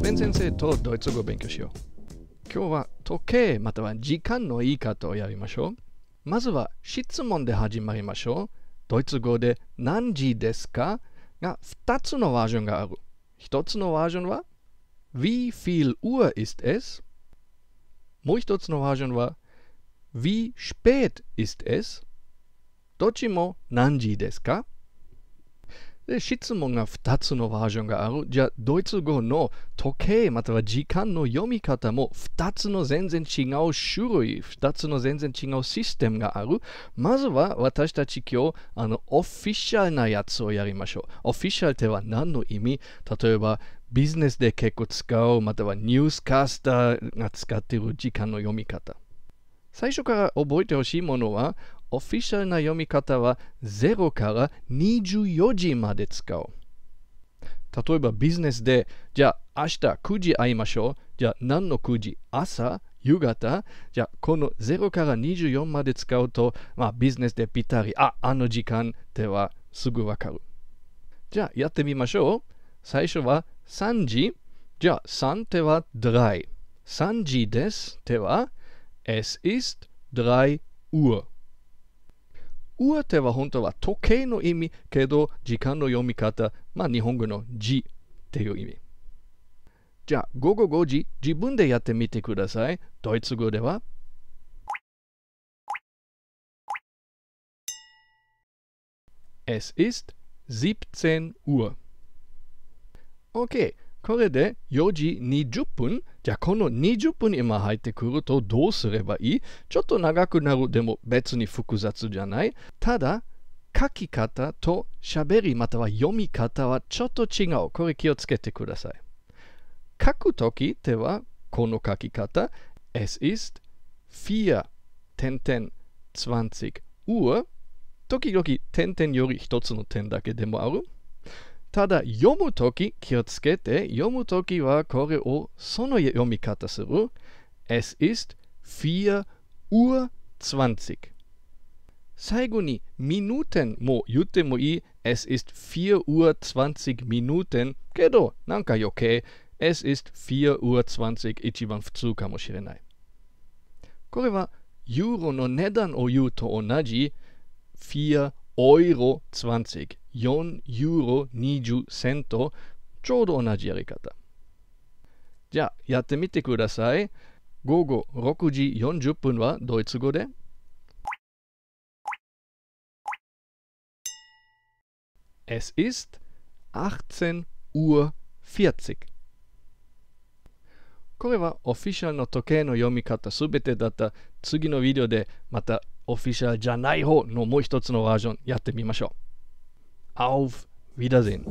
ベン先生とドイツ語を勉強しよう。今日は時計または時間の言い方をやりましょう。まずは質問で始まりましょう。ドイツ語で何時ですかが2つのバージョンがある。1つのバージョンは Wie viel Uhr ist es? もう1つのバージョンは Wie spät ist es? どっちも何時ですか？で、質問が2つのバージョンがある。じゃあ、ドイツ語の時計または時間の読み方も2つの全然違う種類、2つの全然違うシステムがある。まずは私たち今日、オフィシャルなやつをやりましょう。オフィシャルっては何の意味？例えば、ビジネスで結構使う、またはニュースキャスターが使っている時間の読み方。最初から覚えてほしいものは、オフィシャルな読み方は0から24時まで使う。例えばビジネスで、じゃあ明日9時会いましょう。じゃあ何の9時？朝？夕方？じゃあこの0から24まで使うと、ビジネスでぴったり、あの時間ではすぐわかる。じゃあやってみましょう。最初は3時。じゃあ3手は3。3時です手はEs ist 3 Uhr。Uhr 手は本当は時計の意味けど、時間の読み方、日本語の時っていう意味。じゃあ、午後5時、自分でやってみてください。ドイツ語ではEs ist 17 Uhr。OK。これで4時20分。じゃあこの20分今入ってくるとどうすればいい？ちょっと長くなるでも別に複雑じゃない。ただ書き方と喋りまたは読み方はちょっと違う。これ気をつけてください。書くときではこの書き方。Es ist 4:20 Uhr。時々点々より一つの点だけでもある。ただ読むとき気をつけて、読むときはこれをその読み方する。Es ist 4:20 Uhr。最後にミヌテンも言ってもいい。Es ist 4:20 Minuten。けどなんか余計。Es ist 4:20 一番普通かもしれない。これはユーロの値段を言うと同じ4 Euro 20。4ユーロ20セント、ちょうど同じやり方。じゃあ、やってみてください。午後6時40分はドイツ語でEs ist 18:40 Uhr。これはオフィシャルの時計の読み方すべてだった。次のビデオでまたオフィシャルじゃない方のもう一つのバージョンやってみましょう。Auf Wiedersehen.